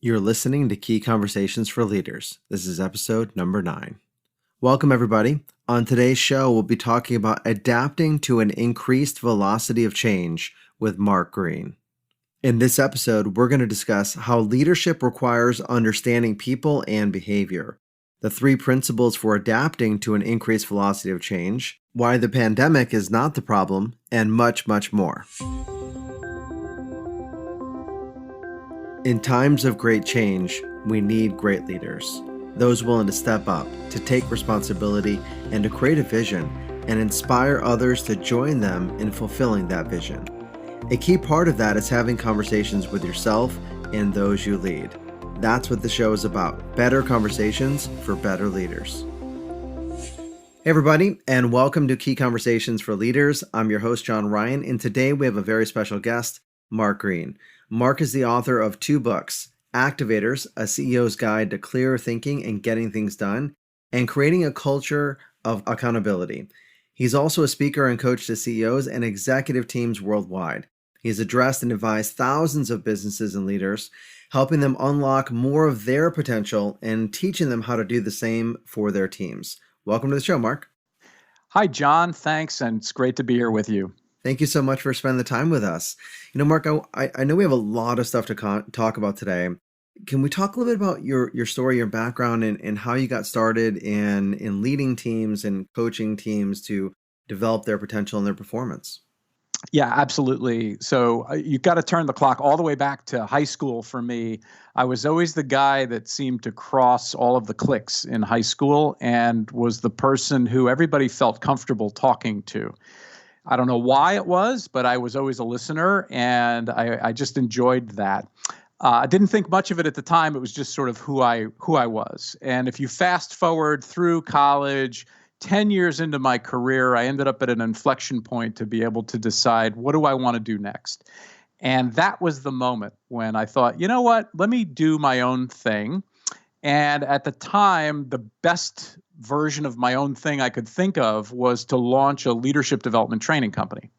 You're listening to Key Conversations for Leaders. This is episode number 9. Welcome, everybody. On today's show, we'll be talking about adapting to an increased velocity of change with Mark Green. In this episode, we're going to discuss how leadership requires understanding people and behavior, the 3 principles for adapting to an increased velocity of change, why the pandemic is not the problem, and much, much more. In times of great change, we need great leaders, those willing to step up, to take responsibility, and to create a vision and inspire others to join them in fulfilling that vision. A key part of that is having conversations with yourself and those you lead. That's what the show is about, better conversations for better leaders. Hey everybody, and welcome to Key Conversations for Leaders. I'm your host, John Ryan, and today we have a very special guest, Mark Green. Mark is the author of 2 books, Activators, A CEO's Guide to Clearer Thinking and Getting Things Done, and Creating a Culture of Accountability. He's also a speaker and coach to CEOs and executive teams worldwide. He's addressed and advised thousands of businesses and leaders, helping them unlock more of their potential and teaching them how to do the same for their teams. Welcome to the show, Mark. Hi, John. Thanks, and it's great to be here with you. Thank you so much for spending the time with us. Mark, I know we have a lot of stuff to talk about today. Can we talk a little bit about your story, your background, and how you got started in leading teams and coaching teams to develop their potential and their performance? Yeah, absolutely. So you've got to turn the clock all the way back to high school for me. I was always the guy that seemed to cross all of the cliques in high school and was the person who everybody felt comfortable talking to. I don't know why it was, but I was always a listener, and I just enjoyed that. I didn't think much of it at the time. It was just sort of who I was. And if you fast forward through college, 10 years into my career, I ended up at an inflection point to be able to decide, what do I want to do next? And that was the moment when I thought, you know what, let me do my own thing. And at the time, the best version of my own thing I could think of was to launch a leadership development training company.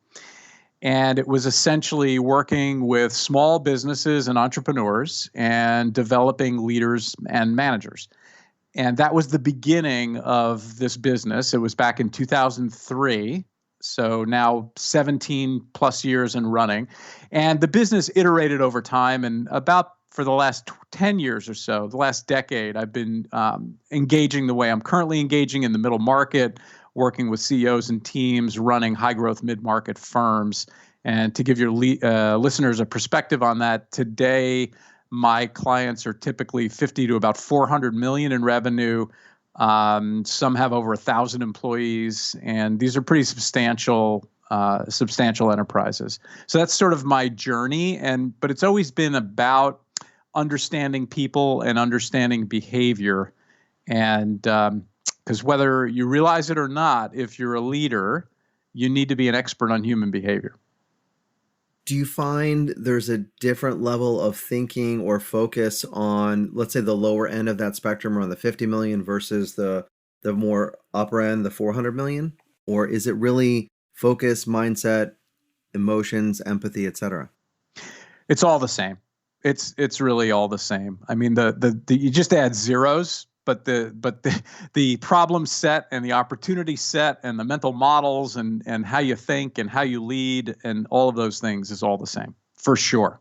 And it was essentially working with small businesses and entrepreneurs and developing leaders and managers. And that was the beginning of this business. It was back in 2003. So now 17 plus years and running. And the business iterated over time, and about for the last 10 years or so, the last decade, I've been engaging the way I'm currently engaging in the middle market, working with CEOs and teams, running high-growth mid-market firms. And to give your listeners a perspective on that, today my clients are typically 50 to about 400 million in revenue. Some have over 1,000 employees, and these are pretty substantial enterprises. So that's sort of my journey, but it's always been about understanding people and understanding behavior. And because whether you realize it or not, if you're a leader, you need to be an expert on human behavior. Do you find there's a different level of thinking or focus on, let's say, the lower end of that spectrum, around the 50 million versus the more upper end, the 400 million? Or is it really focus, mindset, emotions, empathy, etc.? It's all the same. It's really all the same. I mean, the you just add zeros, but the problem set and the opportunity set and the mental models and how you think and how you lead and all of those things is all the same, for sure.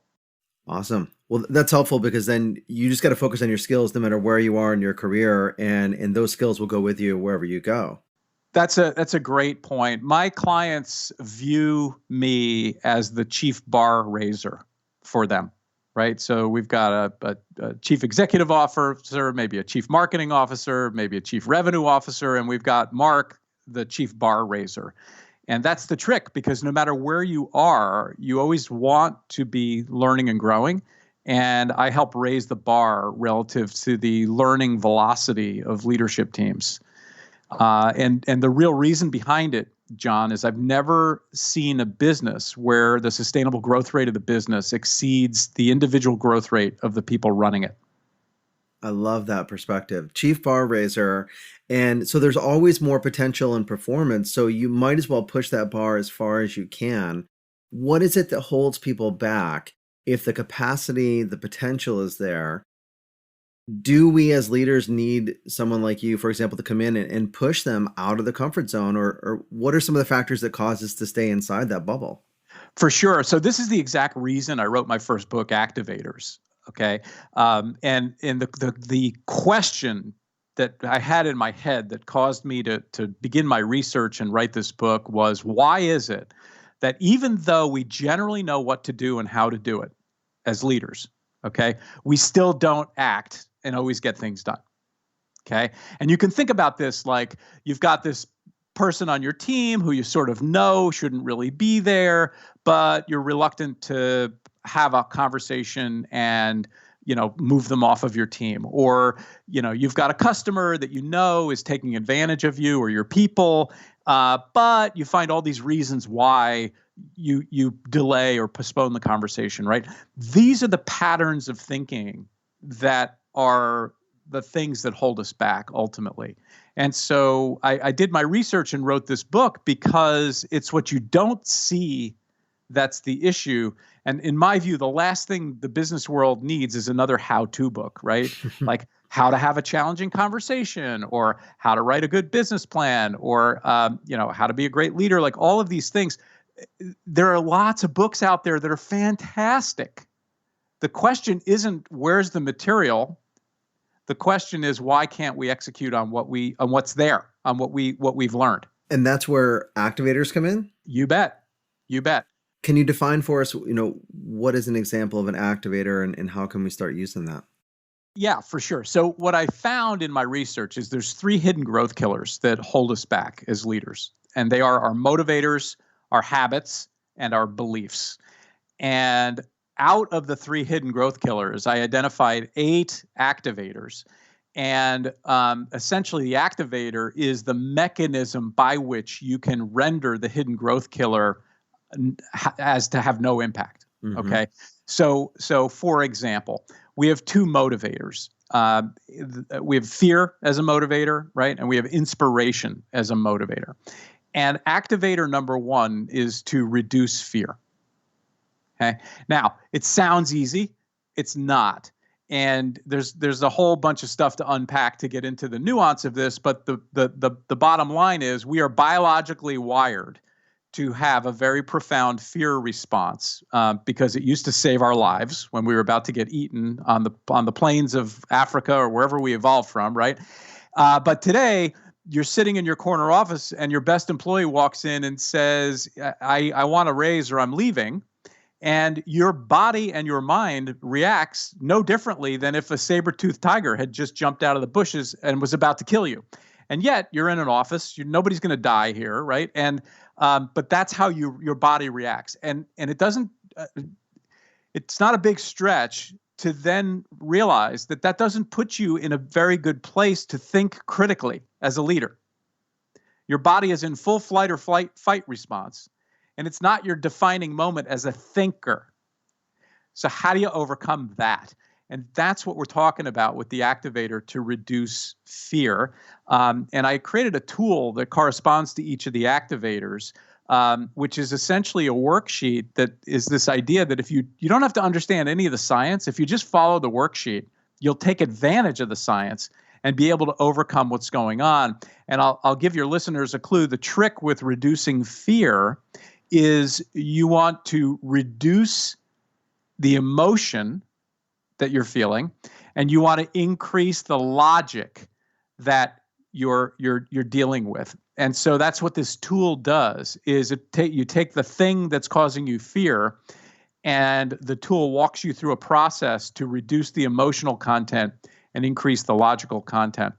Awesome. Well, that's helpful because then you just got to focus on your skills no matter where you are in your career, and those skills will go with you wherever you go. That's a great point. My clients view me as the chief bar raiser for them. Right. So we've got a chief executive officer, maybe a chief marketing officer, maybe a chief revenue officer, and we've got Mark, the chief bar raiser. And that's the trick, because no matter where you are, you always want to be learning and growing. And I help raise the bar relative to the learning velocity of leadership teams. And the real reason behind it, John, is I've never seen a business where the sustainable growth rate of the business exceeds the individual growth rate of the people running it. I love that perspective. Chief bar raiser. And so there's always more potential in performance. So you might as well push that bar as far as you can. What is it that holds people back if the capacity, the potential is there? Do we as leaders need someone like you, for example, to come in and push them out of the comfort zone, or what are some of the factors that cause us to stay inside that bubble? For sure. So this is the exact reason I wrote my first book, Activators. Okay, and the question that I had in my head that caused me to begin my research and write this book was, why is it that even though we generally know what to do and how to do it as leaders, okay, we still don't act and always get things done. Okay. And you can think about this like you've got this person on your team who you sort of know shouldn't really be there, but you're reluctant to have a conversation and move them off of your team. Or you've got a customer that is taking advantage of you or your people, but you find all these reasons why you delay or postpone the conversation, right? These are the patterns of thinking that are the things that hold us back ultimately. And so I did my research and wrote this book because it's what you don't see that's the issue. And in my view, the last thing the business world needs is another how-to book, right? Like how to have a challenging conversation, or how to write a good business plan, or how to be a great leader, like all of these things. There are lots of books out there that are fantastic. The question isn't where's the material. The question is, why can't we execute on what's there, on what we've learned? And that's where activators come in? You bet. You bet. Can you define for us, what is an example of an activator, and how can we start using that? Yeah, for sure. So what I found in my research is there's 3 hidden growth killers that hold us back as leaders. And they are our motivators, our habits, and our beliefs. And out of the 3 hidden growth killers, I identified 8 activators. And essentially, the activator is the mechanism by which you can render the hidden growth killer as to have no impact. Mm-hmm. Okay. So for example, we have 2 motivators. We have fear as a motivator, right? And we have inspiration as a motivator. And activator number 1 is to reduce fear. Okay. Now, it sounds easy. It's not. And there's a whole bunch of stuff to unpack to get into the nuance of this. But the bottom line is we are biologically wired to have a very profound fear response because it used to save our lives when we were about to get eaten on the plains of Africa or wherever we evolved from, right? But today, you're sitting in your corner office and your best employee walks in and says, I want a raise or I'm leaving. And your body and your mind reacts no differently than if a saber-toothed tiger had just jumped out of the bushes and was about to kill you. And yet you're in an office, nobody's going to die here, right? And but that's how your body reacts. And it doesn't, it's not a big stretch to then realize that doesn't put you in a very good place to think critically as a leader. Your body is in full flight or fight response. And it's not your defining moment as a thinker. So how do you overcome that? And that's what we're talking about with the activator to reduce fear. And I created a tool that corresponds to each of the activators, which is essentially a worksheet that is this idea that if you don't have to understand any of the science, if you just follow the worksheet, you'll take advantage of the science and be able to overcome what's going on. And I'll give your listeners a clue. The trick with reducing fear is you want to reduce the emotion that you're feeling, and you want to increase the logic that you're dealing with. And so that's what this tool does, is you take the thing that's causing you fear, and the tool walks you through a process to reduce the emotional content and increase the logical content.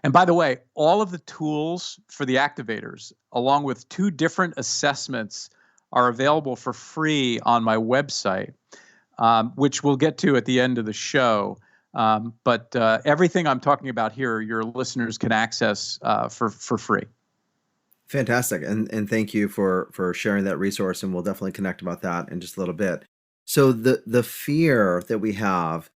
And by the way, all of the tools for the activators, along with 2 different assessments, are available for free on my website, which we'll get to at the end of the show. But everything I'm talking about here, your listeners can access for free. Fantastic. And thank you for sharing that resource. And we'll definitely connect about that in just a little bit. So the fear that we have,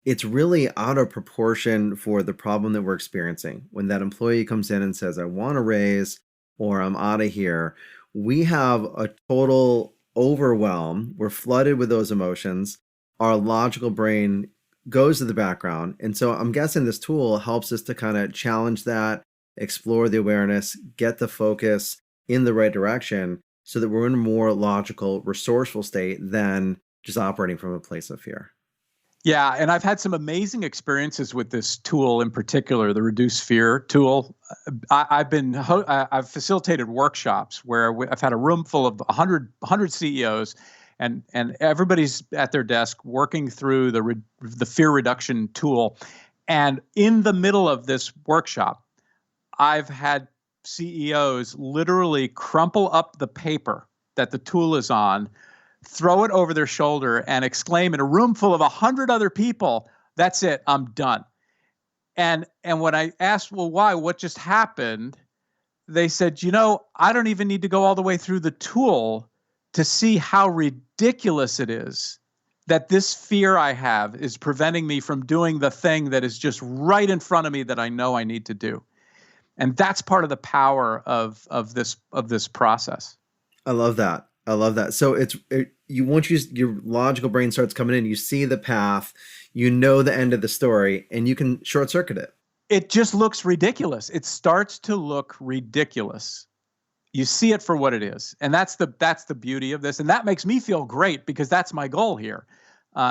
it's really out of proportion for the problem that we're experiencing. When that employee comes in and says, I want a raise or I'm out of here, we have a total overwhelm. We're flooded with those emotions. Our logical brain goes to the background. And so I'm guessing this tool helps us to kind of challenge that, explore the awareness, get the focus in the right direction so that we're in a more logical, resourceful state than just operating from a place of fear. Yeah, and I've had some amazing experiences with this tool in particular, the Reduce Fear tool. I've facilitated workshops where I've had a room full of 100 CEOs, and everybody's at their desk working through the fear reduction tool. And in the middle of this workshop, I've had CEOs literally crumple up the paper that the tool is on, throw it over their shoulder, and exclaim in a room full of 100 other people, "That's it, I'm done." And when I asked, well, why? What just happened? They said, I don't even need to go all the way through the tool to see how ridiculous it is that this fear I have is preventing me from doing the thing that is just right in front of me that I know I need to do. And that's part of the power of this process. I love that. I love that. So your logical brain starts coming in, you see the path, you know the end of the story, and you can short circuit it. It just looks ridiculous. It starts to look ridiculous. You see it for what it is, and that's the beauty of this, and that makes me feel great because that's my goal here,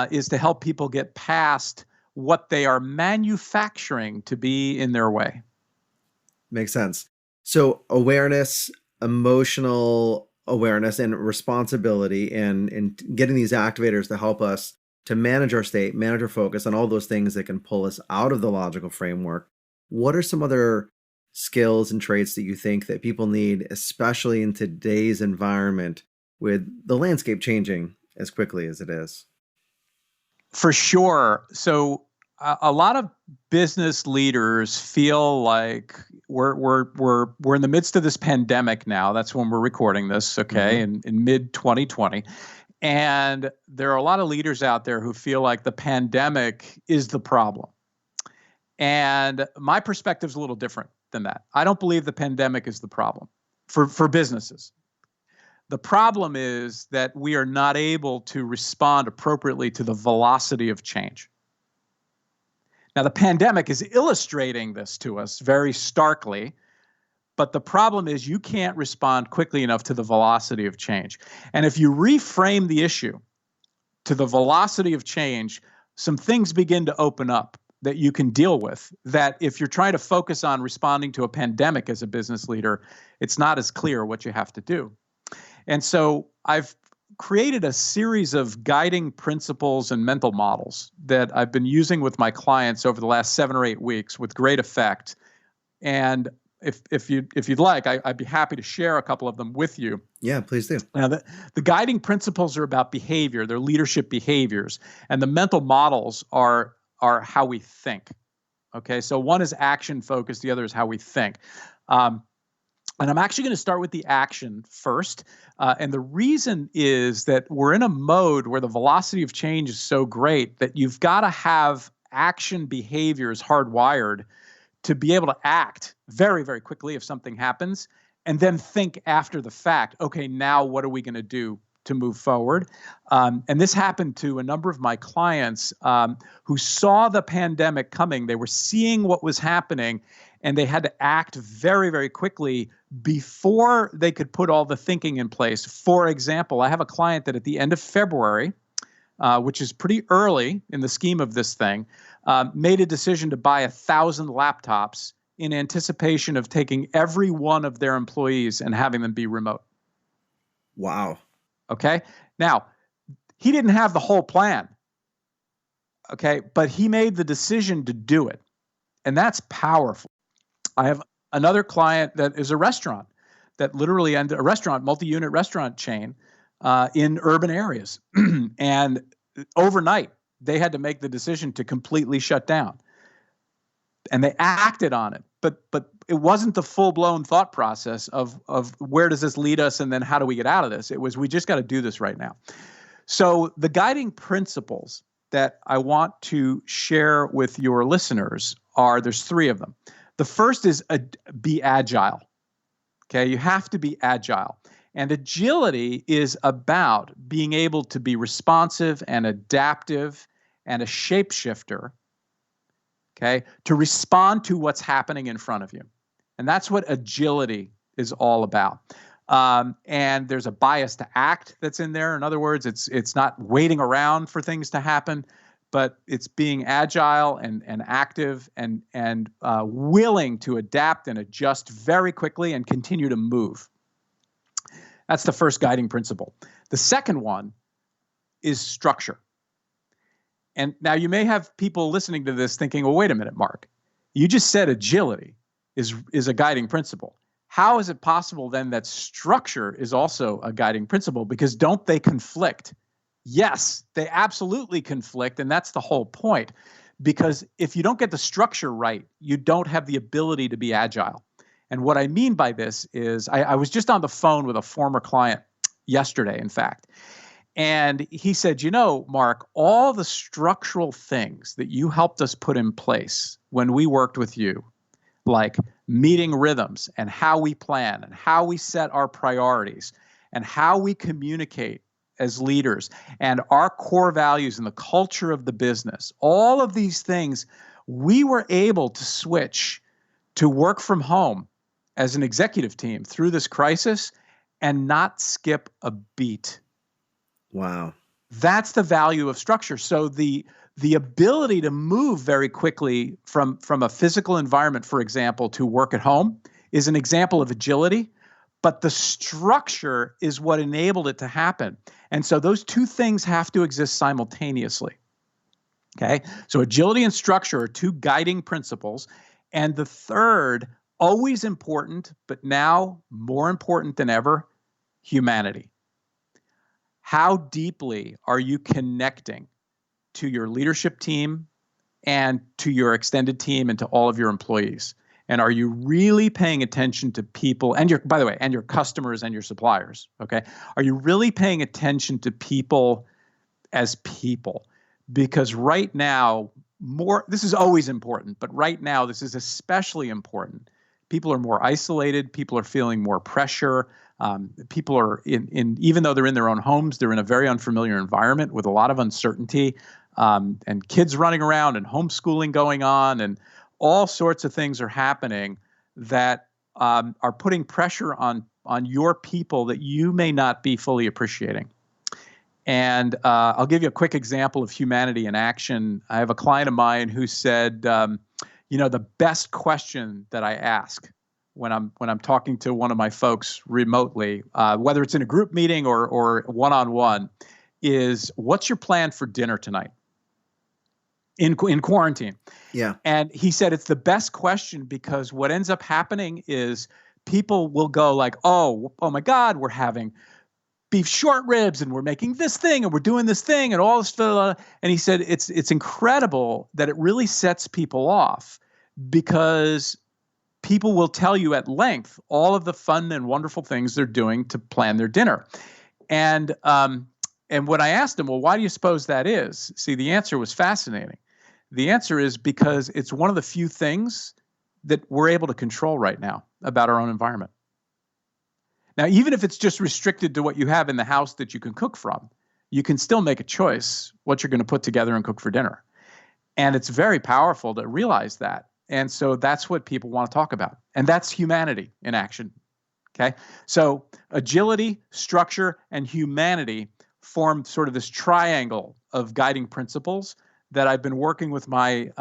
is to help people get past what they are manufacturing to be in their way. Makes sense. So awareness, emotional awareness, and responsibility, and getting these activators to help us to manage our state, manage our focus on all those things that can pull us out of the logical framework. What are some other skills and traits that you think that people need, especially in today's environment with the landscape changing as quickly as it is? For sure. So a lot of business leaders feel like we're in the midst of this pandemic now. That's when we're recording this, okay, in mid 2020. And there are a lot of leaders out there who feel like the pandemic is the problem. And my perspective is a little different than that. I don't believe the pandemic is the problem for businesses. The problem is that we are not able to respond appropriately to the velocity of change. Now, the pandemic is illustrating this to us very starkly, but the problem is you can't respond quickly enough to the velocity of change. And if you reframe the issue to the velocity of change, some things begin to open up that you can deal with, that if you're trying to focus on responding to a pandemic as a business leader, it's not as clear what you have to do. And so I've created a series of guiding principles and mental models that I've been using with my clients over the last 7 or 8 weeks with great effect. And if you'd like, I'd be happy to share a couple of them with you. Yeah, please do. Now, the guiding principles are about behavior. They're leadership behaviors. And the mental models are how we think. Okay, so one is action focused. The other is how we think. And I'm actually going to start with the action first. And the reason is that we're in a mode where the velocity of change is so great that you've got to have action behaviors hardwired to be able to act very, very quickly if something happens, and then think after the fact, okay, now what are we going to do to move forward? And this happened to a number of my clients who saw the pandemic coming. They were seeing what was happening, and they had to act very, very quickly before they could put all the thinking in place. For example, I have a client that at the end of February, which is pretty early in the scheme of this thing, made a decision to buy 1,000 laptops in anticipation of taking every one of their employees and having them be remote. Wow. Okay. Now, he didn't have the whole plan. Okay. But he made the decision to do it. And that's powerful. I have another client that is a restaurant that literally ended a restaurant, multi-unit restaurant chain in urban areas. And overnight, they had to make the decision to completely shut down. And they acted on it. But it wasn't the full-blown thought process of where does this lead us and then how do we get out of this? It was, we just got to do this right now. So the guiding principles that I want to share with your listeners there's 3 of them. The first is be agile. Okay, you have to be agile. And agility is about being able to be responsive and adaptive and a shapeshifter, okay, to respond to what's happening in front of you. And that's what agility is all about. And there's a bias to act that's in there. In other words, it's not waiting around for things to happen, but it's being agile and active and willing to adapt and adjust very quickly and continue to move. That's the first guiding principle. The second one is structure. And now you may have people listening to this thinking, well, wait a minute, Mark, you just said agility is a guiding principle. How is it possible then that structure is also a guiding principle? Because don't they conflict? Yes, they absolutely conflict. And that's the whole point. Because if you don't get the structure right, you don't have the ability to be agile. And what I mean by this is I was just on the phone with a former client yesterday, in fact. And he said, Mark, all the structural things that you helped us put in place when we worked with you, like meeting rhythms and how we plan and how we set our priorities and how we communicate as leaders and our core values and the culture of the business, all of these things, we were able to switch to work from home as an executive team through this crisis and not skip a beat. Wow. That's the value of structure. So the ability to move very quickly from a physical environment, for example, to work at home is an example of agility, but the structure is what enabled it to happen. And so those two things have to exist simultaneously. Okay? So agility and structure are two guiding principles. And the third, always important, but now more important than ever, humanity. How deeply are you connecting to your leadership team and to your extended team and to all of your employees? And are you really paying attention to people and by the way, your customers and your suppliers? Okay. Are you really paying attention to people as people? Because right now, this is always important, but right now, this is especially important. People are more isolated. People are feeling more pressure. People are even though they're in their own homes, they're in a very unfamiliar environment with a lot of uncertainty, and kids running around and homeschooling going on, and all sorts of things are happening that are putting pressure on your people that you may not be fully appreciating. And I'll give you a quick example of humanity in action. I have a client of mine who said, the best question that I ask when I'm talking to one of my folks remotely, whether it's in a group meeting or one-on-one, is what's your plan for dinner tonight in quarantine? Yeah. And he said it's the best question because what ends up happening is people will go like, oh my God, we're having beef short ribs and we're making this thing and we're doing this thing and all this stuff. And he said it's incredible that it really sets people off because people will tell you at length all of the fun and wonderful things they're doing to plan their dinner. And when I asked him, well, why do you suppose that is? See, the answer was fascinating. The answer is because it's one of the few things that we're able to control right now about our own environment. Now, even if it's just restricted to what you have in the house that you can cook from, you can still make a choice what you're going to put together and cook for dinner. And it's very powerful to realize that. And so that's what people want to talk about. And that's humanity in action. Okay. So agility, structure, and humanity form sort of this triangle of guiding principles that I've been working with my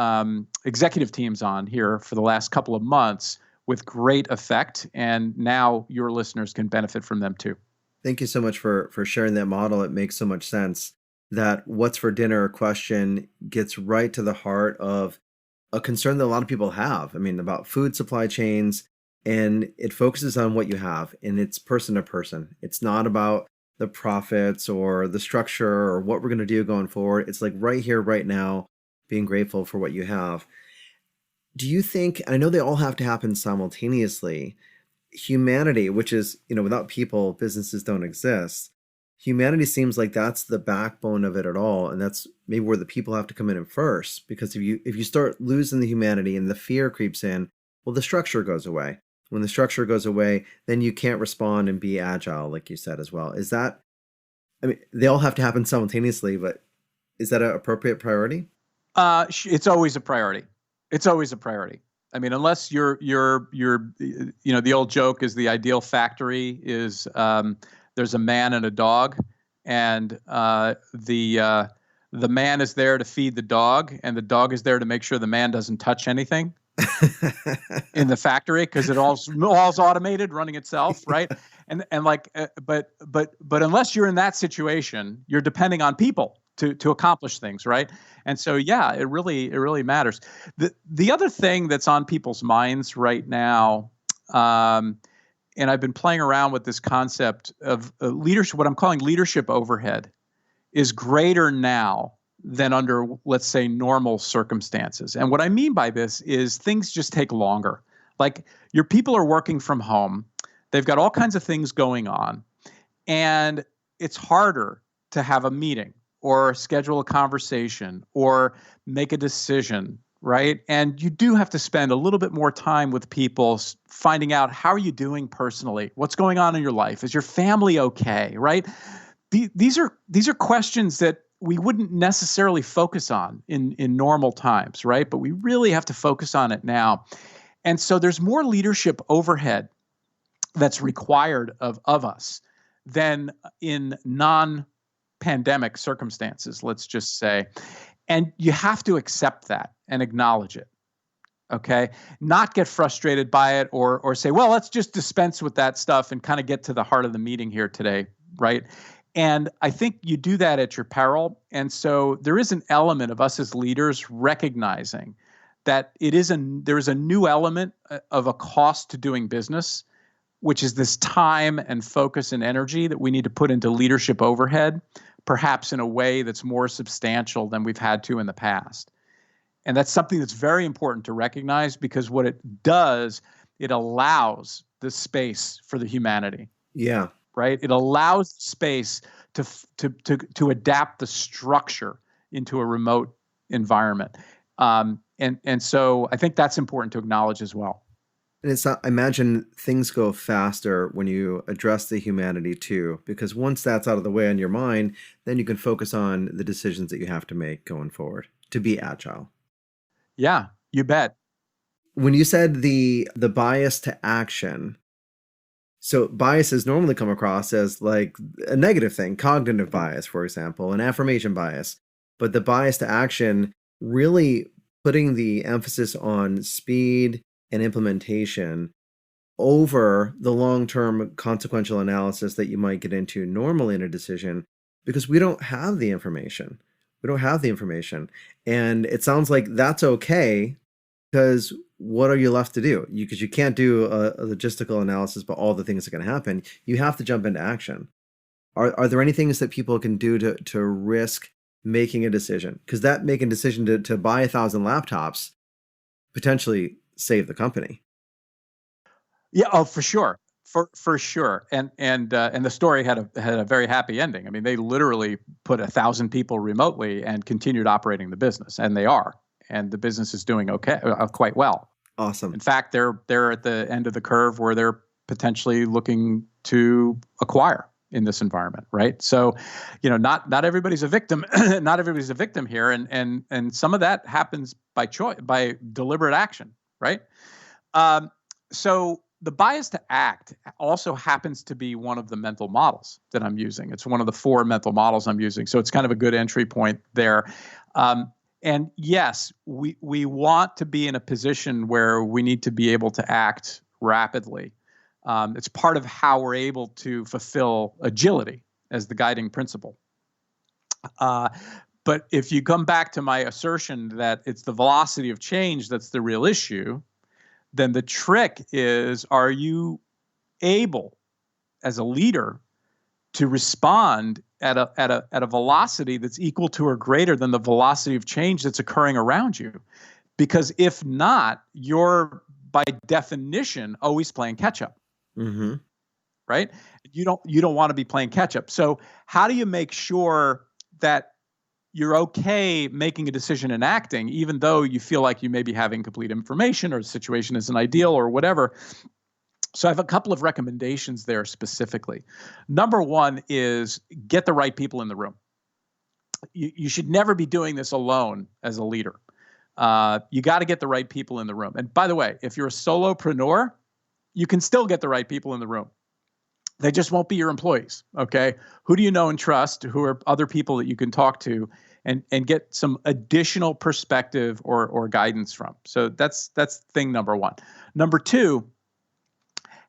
executive teams on here for the last couple of months with great effect. And now your listeners can benefit from them too. Thank you so much for sharing that model. It makes so much sense that what's for dinner question gets right to the heart of a concern that a lot of people have. I mean, about food supply chains, and it focuses on what you have, and it's person to person. It's not about the profits or the structure or what we're going to do going forward. It's like right here, right now, being grateful for what you have. Do you think, and I know they all have to happen simultaneously, humanity, which is, without people, businesses don't exist. Humanity seems like that's the backbone of it at all. And that's maybe where the people have to come in first. Because if you start losing the humanity and the fear creeps in, well, the structure goes away. When the structure goes away, then you can't respond and be agile, like you said as well. Is that, they all have to happen simultaneously, but Is that an appropriate priority? It's always a priority. It's always a priority. I mean, unless the old joke is the ideal factory is there's a man and a dog, and the man is there to feed the dog, and the dog is there to make sure the man doesn't touch anything in the factory because all's automated, running itself, right? But unless you're in that situation, you're depending on people to accomplish things, right? And so, yeah, it really matters. The other thing that's on people's minds right now, and I've been playing around with this concept of leadership, what I'm calling leadership overhead, is greater now than under, let's say, normal circumstances. And what I mean by this is things just take longer. Like your people are working from home. They've got all kinds of things going on. And it's harder to have a meeting or schedule a conversation or make a decision, right? And you do have to spend a little bit more time with people, finding out how are you doing personally? What's going on in your life? Is your family okay, right? These are questions that we wouldn't necessarily focus on in normal times, right? But we really have to focus on it now. And so there's more leadership overhead that's required of us than in non-pandemic circumstances, let's just say. And you have to accept that and acknowledge it, okay? Not get frustrated by it or say, well, let's just dispense with that stuff and kind of get to the heart of the meeting here today, right? And I think you do that at your peril. And so there is an element of us as leaders recognizing that there is a new element of a cost to doing business, which is this time and focus and energy that we need to put into leadership overhead, perhaps in a way that's more substantial than we've had to in the past. And that's something that's very important to recognize, because what it does, it allows the space for the humanity. Yeah. Right? It allows space to adapt the structure into a remote environment. And so I think that's important to acknowledge as well. And I imagine things go faster when you address the humanity too, because once that's out of the way on your mind, then you can focus on the decisions that you have to make going forward to be agile. Yeah, you bet. When you said the bias to action, so biases normally come across as like a negative thing, cognitive bias, for example, an affirmation bias. But the bias to action, really putting the emphasis on speed and implementation over the long-term consequential analysis that you might get into normally in a decision, because we don't have the information. We don't have the information. And it sounds like that's okay, because what are you left to do? Because you can't do a logistical analysis about all the things that can happen. You have to jump into action. Are there any things that people can do to risk making a decision? Because that making a decision to buy 1,000 laptops potentially save the company. Yeah, oh, for sure. For sure. And the story had a very happy ending. I mean, they literally put 1,000 people remotely and continued operating the business, and they are. And the business is doing okay, quite well. Awesome. In fact, they're at the end of the curve where they're potentially looking to acquire in this environment, right? So, not everybody's a victim. Not everybody's a victim here, and some of that happens by choice, by deliberate action, right? So the bias to act also happens to be one of the mental models that I'm using. It's one of the 4 mental models I'm using. So it's kind of a good entry point there. And yes, we want to be in a position where we need to be able to act rapidly. It's part of how we're able to fulfill agility as the guiding principle. But if you come back to my assertion that it's the velocity of change that's the real issue, then the trick is, are you able as a leader to respond at a velocity that's equal to or greater than the velocity of change that's occurring around you? Because if not, you're by definition always playing catch up. Mm-hmm. Right? You don't want to be playing catch up. So how do you make sure that you're okay making a decision and acting, even though you feel like you may be having complete information or the situation isn't ideal or whatever? So I have a couple of recommendations there specifically. Number one is get the right people in the room. you should never be doing this alone as a leader. You got to get the right people in the room. And by the way, if you're a solopreneur, you can still get the right people in the room. They just won't be your employees. Okay. Who do you know and trust? Who are other people that you can talk to and get some additional perspective or guidance from? So that's thing number one. Number two,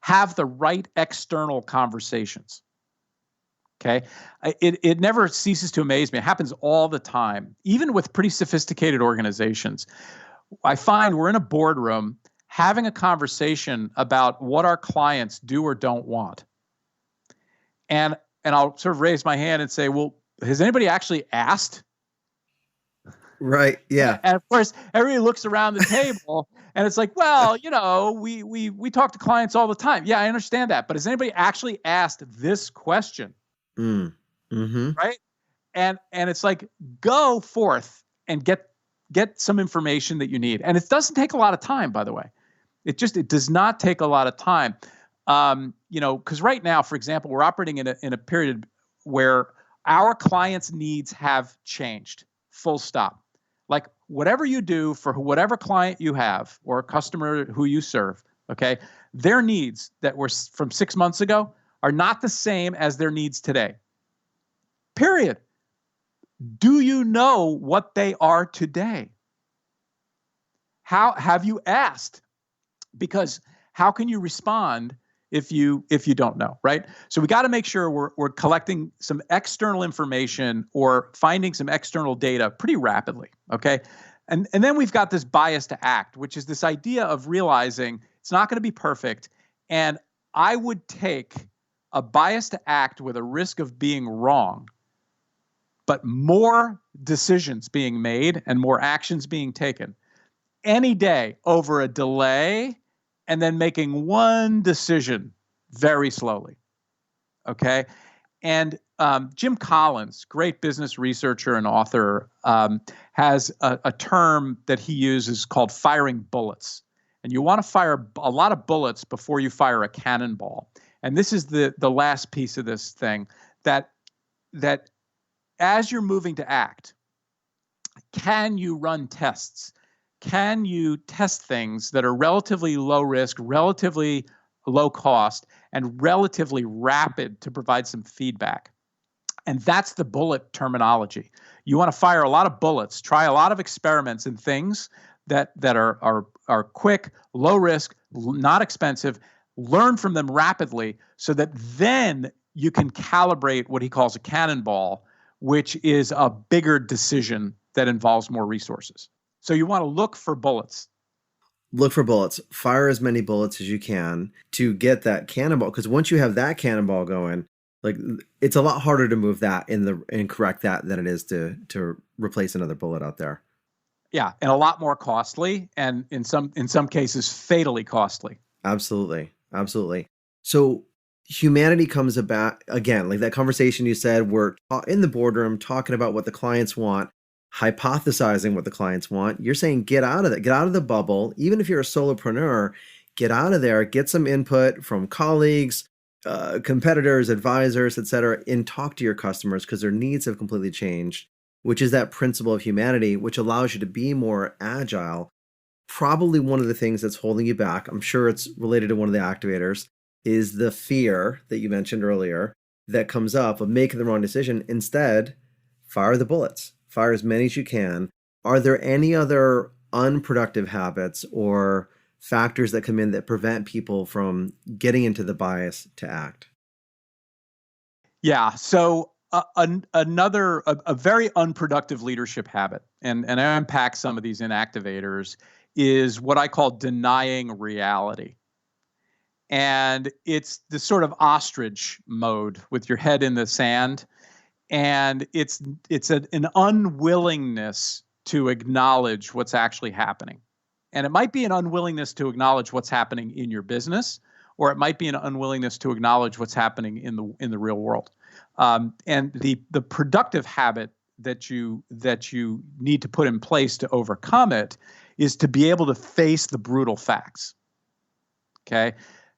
have the right external conversations. Okay. It never ceases to amaze me. It happens all the time, even with pretty sophisticated organizations. I find we're in a boardroom having a conversation about what our clients do or don't want. And I'll sort of raise my hand and say, well, has anybody actually asked? Right. Yeah. And of course, everybody looks around the table and it's like, well, we talk to clients all the time. Yeah, I understand that. But has anybody actually asked this question? Mm-hmm. Right. And it's like, go forth and get some information that you need. And it doesn't take a lot of time, by the way. It does not take a lot of time. Because right now, for example, we're operating in a period where our clients' needs have changed, full stop. Like whatever you do for whatever client you have or customer who you serve, okay, their needs that were from 6 months ago are not the same as their needs today. Period. Do you know what they are today? How have you asked? Because how can you respond if you don't know, right? So we got to make sure we're collecting some external information or finding some external data pretty rapidly, okay? And then we've got this bias to act, which is this idea of realizing it's not going to be perfect. And I would take a bias to act with a risk of being wrong, but more decisions being made and more actions being taken any day over a delay and then making one decision very slowly, okay? And Jim Collins, great business researcher and author, has a term that he uses called firing bullets. And you want to fire a lot of bullets before you fire a cannonball. And this is the last piece of this thing, that as you're moving to act, can you run tests? Can you test things that are relatively low risk, relatively low cost, and relatively rapid to provide some feedback? And that's the bullet terminology. You want to fire a lot of bullets, try a lot of experiments and things that are quick, low risk, not expensive, learn from them rapidly so that then you can calibrate what he calls a cannonball, which is a bigger decision that involves more resources. So you want to look for bullets. Look for bullets. Fire as many bullets as you can to get that cannonball. Because once you have that cannonball going, like it's a lot harder to move that and correct that than it is to replace another bullet out there. Yeah, and a lot more costly, and in some cases fatally costly. Absolutely. So humanity comes about again, like that conversation you said, we're in the boardroom talking about what the clients want, hypothesizing what the clients want. You're saying get out of that, get out of the bubble. Even if you're a solopreneur, get out of there, get some input from colleagues, competitors, advisors, etc., and talk to your customers because their needs have completely changed, which is that principle of humanity, which allows you to be more agile. Probably one of the things that's holding you back, I'm sure it's related to one of the activators, is the fear that you mentioned earlier that comes up of making the wrong decision. Instead, fire the bullets. Fire as many as you can. Are there any other unproductive habits or factors that come in that prevent people from getting into the bias to act? Yeah. So another very unproductive leadership habit, and I unpack some of these in activators, is what I call denying reality. And it's this sort of ostrich mode with your head in the sand. And it's an unwillingness to acknowledge what's actually happening. And it might be an unwillingness to acknowledge what's happening in your business, or it might be an unwillingness to acknowledge what's happening in the real world. And the productive habit that you need to put in place to overcome it is to be able to face the brutal facts. Okay?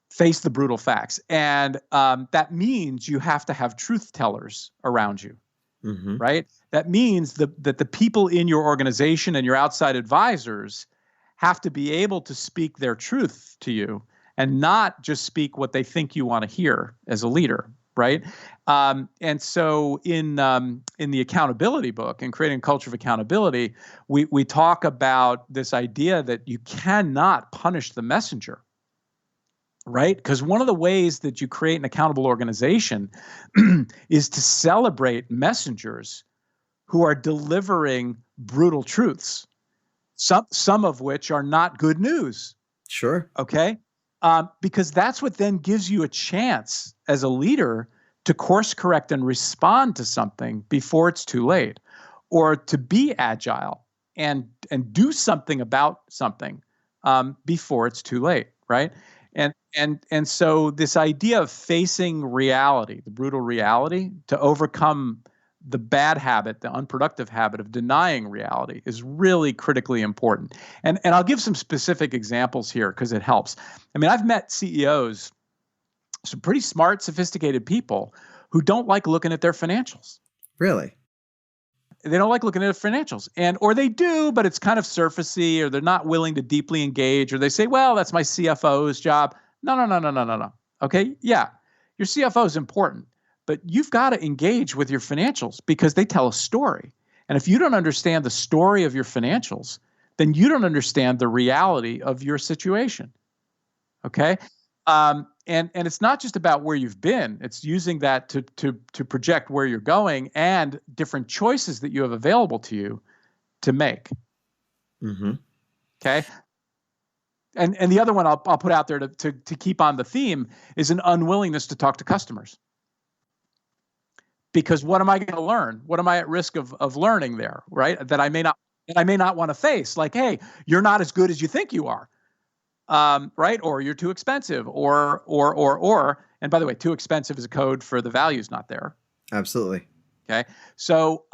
Face the brutal facts. And that means you have to have truth tellers around you. Hmm. right? That means that the people in your organization and your outside advisors have to be able to speak their truth to you and not just speak what they think you want to hear as a leader, right? And so in the accountability book, in creating a culture of accountability, we talk about this idea that you cannot punish the messenger, right? Because one of the ways that you create an accountable organization is to celebrate messengers who are delivering brutal truths, some of which are not good news. Sure. Okay. Because that's what then gives you a chance as a leader to course correct and respond to something before it's too late, or to be agile and do something about something before it's too late, right? And so this idea of facing reality, the brutal reality, to overcome the bad habit, the unproductive habit of denying reality, is really critically important. And I'll give some specific examples here because it helps. I mean, I've met CEOs, some pretty smart, sophisticated people who don't like looking at their financials. Really? They don't like looking at the financials, or they do, but it's kind of surfacey, or they're not willing to deeply engage, or they say, well, that's my CFO's job. No. Okay. Yeah. Your CFO is important, but you've got to engage with your financials because they tell a story. And if you don't understand the story of your financials, then you don't understand the reality of your situation. Okay. And it's not just about where you've been. It's using that to project where you're going and different choices that you have available to you to make. Mm-hmm. Okay. And the other one I'll put out there to keep on the theme is an unwillingness to talk to customers. Because what am I going to learn? What am I at risk of learning there, right? That I may not want to face. Like, hey, you're not as good as you think you are. Right? Or you're too expensive, or. And by the way, too expensive is a code for the value's not there. Absolutely. Okay. So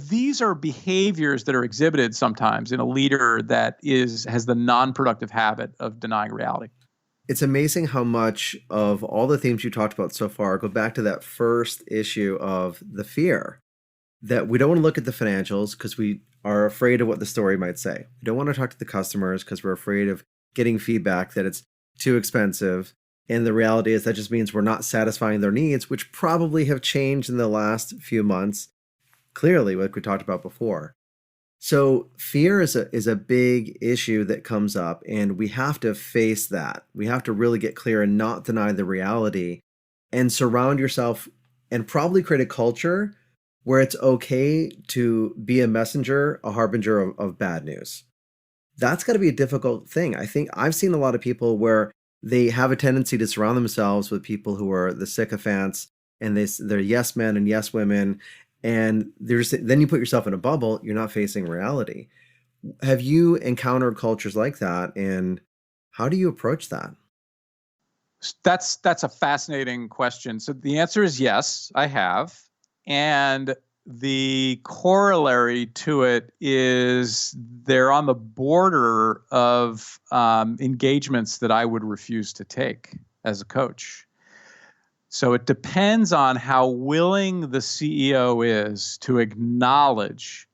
these are behaviors that are exhibited sometimes in a leader that has the non-productive habit of denying reality. It's amazing how much of all the themes you talked about so far go back to that first issue of the fear that we don't want to look at the financials because we are afraid of what the story might say. We don't want to talk to the customers because we're afraid of getting feedback that it's too expensive. And the reality is that just means we're not satisfying their needs, which probably have changed in the last few months, clearly, like we talked about before. So fear is a big issue that comes up, and we have to face that. We have to really get clear and not deny the reality, and surround yourself and probably create a culture where it's okay to be a messenger, a harbinger of bad news. That's got to be a difficult thing. I think I've seen a lot of people where they have a tendency to surround themselves with people who are the sycophants, and they're yes men and yes women, and then you put yourself in a bubble. You're not facing reality. Have you encountered cultures like that, and how do you approach that? That's a fascinating question. So the answer is yes, I have. And the corollary to it is they're on the border of engagements that I would refuse to take as a coach. So it depends on how willing the CEO is to acknowledge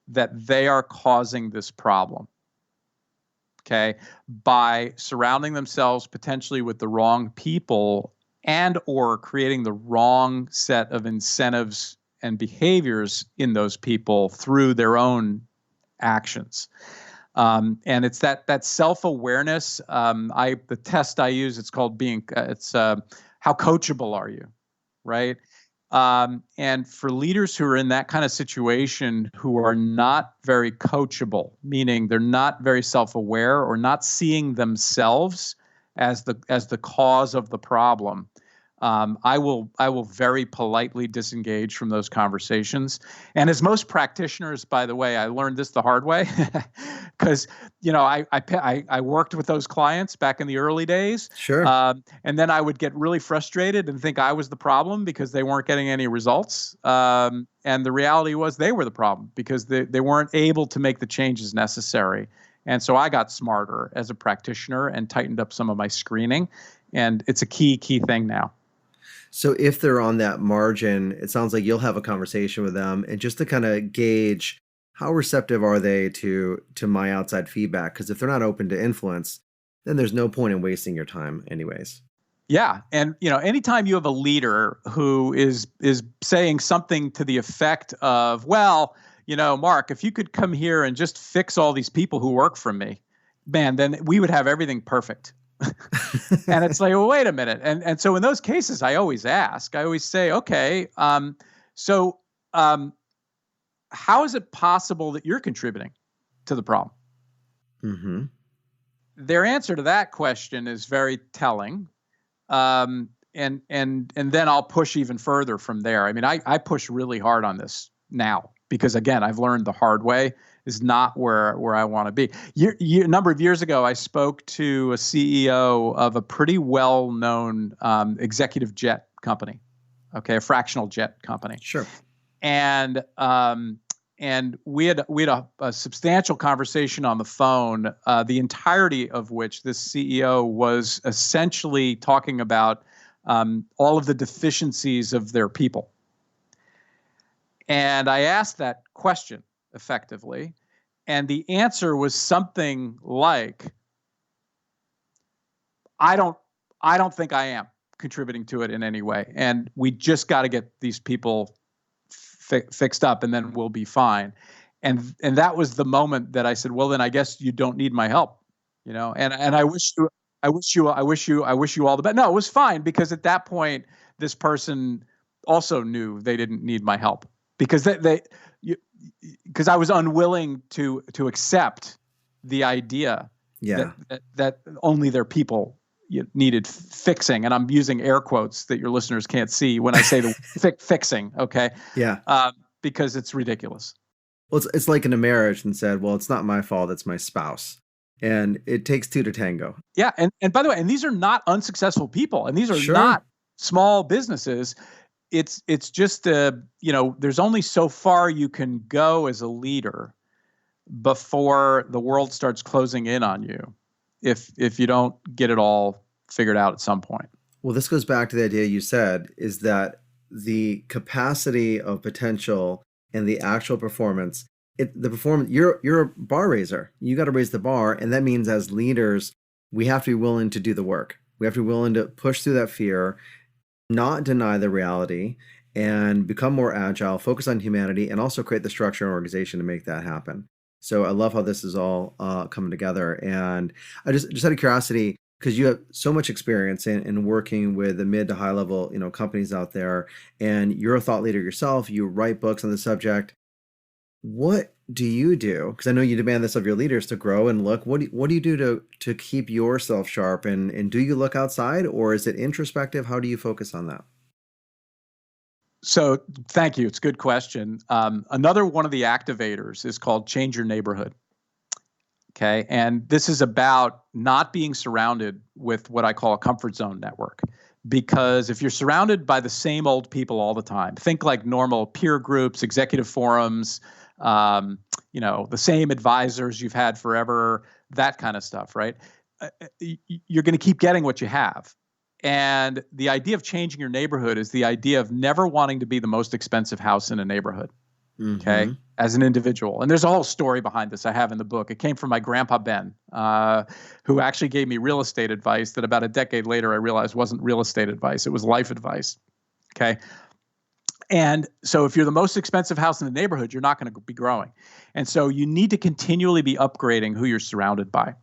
that they are causing this problem. Okay, by surrounding themselves potentially with the wrong people and or creating the wrong set of incentives and behaviors in those people through their own actions. And it's that self-awareness. The test I use, it's called how coachable are you, right? And for leaders who are in that kind of situation, who are not very coachable, meaning they're not very self-aware or not seeing themselves as the cause of the problem, I will very politely disengage from those conversations. And as most practitioners, by the way, I learned this the hard way because I worked with those clients back in the early days. Sure. And then I would get really frustrated and think I was the problem because they weren't getting any results. And the reality was they were the problem because they weren't able to make the changes necessary. And so I got smarter as a practitioner and tightened up some of my screening. And it's a key thing now. So if they're on that margin, it sounds like you'll have a conversation with them and just to kind of gauge how receptive are they to my outside feedback? Because if they're not open to influence, then there's no point in wasting your time anyways. Yeah, and anytime you have a leader who is saying something to the effect of, well, Mark, if you could come here and just fix all these people who work for me, man, then we would have everything perfect. And it's like, well, wait a minute. And so in those cases, I always say, okay, so how is it possible that you're contributing to the problem? Mm-hmm. Their answer to that question is very telling. And then I'll push even further from there. I mean, I push really hard on this now because, again, I've learned the hard way is not where I want to be. A number of years ago, I spoke to a CEO of a pretty well-known executive jet company, a fractional jet company. Sure. And we had a substantial conversation on the phone, the entirety of which this CEO was essentially talking about all of the deficiencies of their people. And I asked that question effectively, and the answer was something like, I don't think I am contributing to it in any way, and we just got to get these people fixed up, and then we'll be fine. And that was the moment that I said, well, then I guess you don't need my help, And I wish you all the best. No, it was fine because at that point, this person also knew they didn't need my help because because I was unwilling to accept the idea that only their people needed fixing. And I'm using air quotes that your listeners can't see when I say the fixing. Okay. Yeah. Because it's ridiculous. Well, it's like in a marriage and said, well, it's not my fault. It's my spouse. And it takes two to tango. Yeah. And by the way, and these are not unsuccessful people. And these are not small businesses. It's just, there's only so far you can go as a leader before the world starts closing in on you if you don't get it all figured out at some point. Well, this goes back to the idea you said is that the capacity of potential and the actual performance, you're a bar raiser. You got to raise the bar. And that means as leaders, we have to be willing to do the work. We have to be willing to push through that fear, not deny the reality, and become more agile, focus on humanity, and also create the structure and organization to make that happen. So I love how this is all coming together. And I just out of curiosity, because you have so much experience in working with the mid to high level, companies out there, and you're a thought leader yourself, you write books on the subject. What do you do? Because I know you demand this of your leaders to grow and look. What do you do to keep yourself sharp? And do you look outside, or is it introspective? How do you focus on that? So thank you. It's a good question. Another one of the activators is called Change Your Neighborhood. Okay. And this is about not being surrounded with what I call a comfort zone network. Because if you're surrounded by the same old people all the time, think like normal peer groups, executive forums, the same advisors you've had forever, that kind of stuff, right? You're going to keep getting what you have. And the idea of changing your neighborhood is the idea of never wanting to be the most expensive house in a neighborhood. Okay, as an individual. And there's a whole story behind this I have in the book. It came from my grandpa, Ben, who actually gave me real estate advice that about a decade later I realized wasn't real estate advice. It was life advice. Okay. And so if you're the most expensive house in the neighborhood, you're not going to be growing. And so you need to continually be upgrading who you're surrounded by.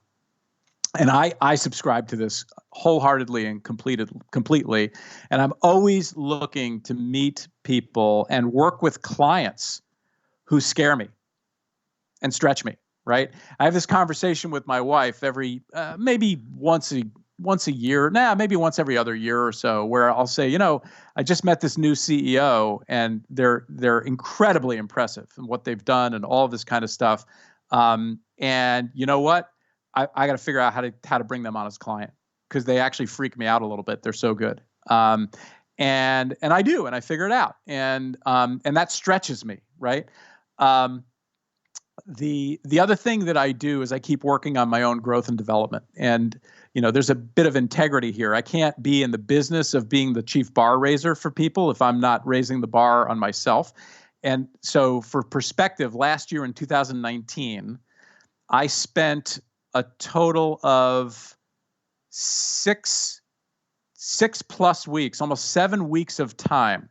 And I subscribe to this wholeheartedly and completely. And I'm always looking to meet people and work with clients who scare me and stretch me, right? I have this conversation with my wife every, maybe once a year, maybe once every other year or so, where I'll say, I just met this new CEO and they're incredibly impressive in what they've done and all of this kind of stuff. And you know what? I got to figure out how to bring them on as a client because they actually freak me out a little bit. They're so good. And I do, and I figure it out. And that stretches me, right? The other thing that I do is I keep working on my own growth and development. And, there's a bit of integrity here. I can't be in the business of being the chief bar raiser for people if I'm not raising the bar on myself. And so for perspective, last year in 2019, I spent a total of six plus weeks, almost 7 weeks of time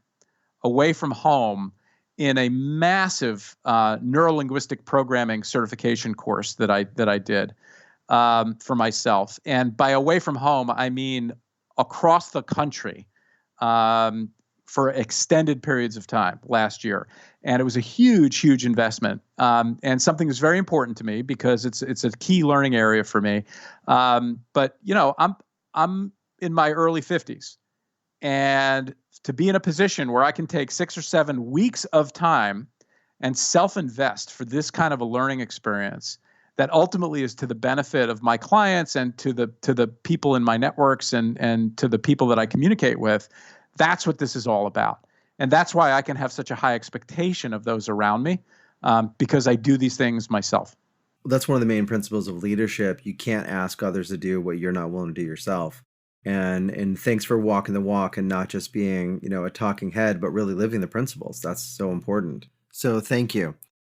away from home in a massive neurolinguistic programming certification course that I did for myself. And by away from home, I mean across the country for extended periods of time last year. And it was a huge, huge investment, and something that's very important to me because it's a key learning area for me. But I'm in my early 50s, and to be in a position where I can take 6 or 7 weeks of time and self-invest for this kind of a learning experience that ultimately is to the benefit of my clients and to the people in my networks and to the people that I communicate with, that's what this is all about. And that's why I can have such a high expectation of those around me, because I do these things myself. That's one of the main principles of leadership. You can't ask others to do what you're not willing to do yourself. And thanks for walking the walk and not just being, a talking head, but really living the principles. That's so important. So thank you.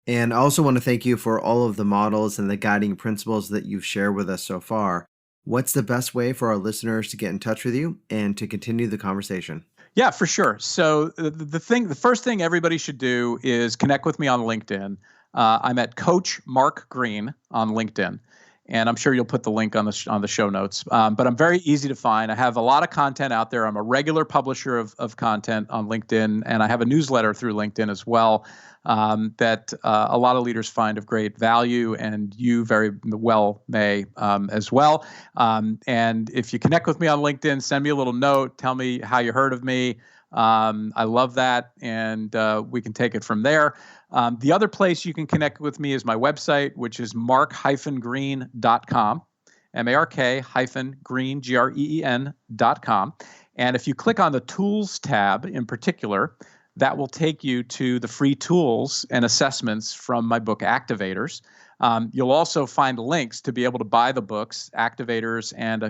And I also want to thank you for all of the models and the guiding principles that you've shared with us so far. What's the best way for our listeners to get in touch with you and to continue the conversation? Yeah, for sure. So the first thing everybody should do is connect with me on LinkedIn. I'm at Coach Mark Green on LinkedIn, and I'm sure you'll put the link on the show notes. But I'm very easy to find. I have a lot of content out there. I'm a regular publisher of content on LinkedIn, and I have a newsletter through LinkedIn as well that a lot of leaders find of great value, and you very well may as well. And if you connect with me on LinkedIn, send me a little note, tell me how you heard of me. I love that, and we can take it from there. The other place you can connect with me is my website, which is mark-green.com, mark-green, green.com. And if you click on the Tools tab in particular, that will take you to the free tools and assessments from my book, Activators. You'll also find links to be able to buy the books, Activators and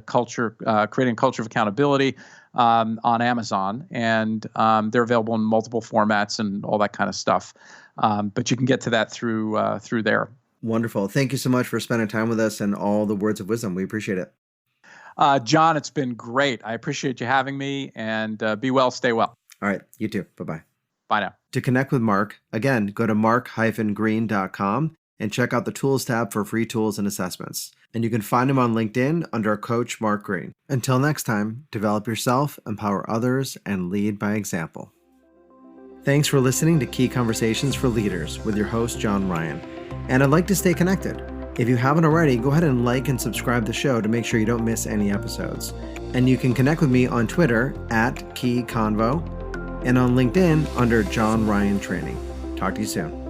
Creating a Culture of Accountability, on Amazon. And they're available in multiple formats and all that kind of stuff. But you can get to that through there. Wonderful. Thank you so much for spending time with us and all the words of wisdom. We appreciate it. John, it's been great. I appreciate you having me, and be well, stay well. All right. You too. Bye-bye. Bye now. To connect with Mark, again, go to mark-green.com and check out the Tools tab for free tools and assessments. And you can find him on LinkedIn under Coach Mark Green. Until next time, develop yourself, empower others, and lead by example. Thanks for listening to Key Conversations for Leaders with your host, John Ryan. And I'd like to stay connected. If you haven't already, go ahead and like and subscribe the show to make sure you don't miss any episodes. And you can connect with me on Twitter @KeyConvo and on LinkedIn under John Ryan Training. Talk to you soon.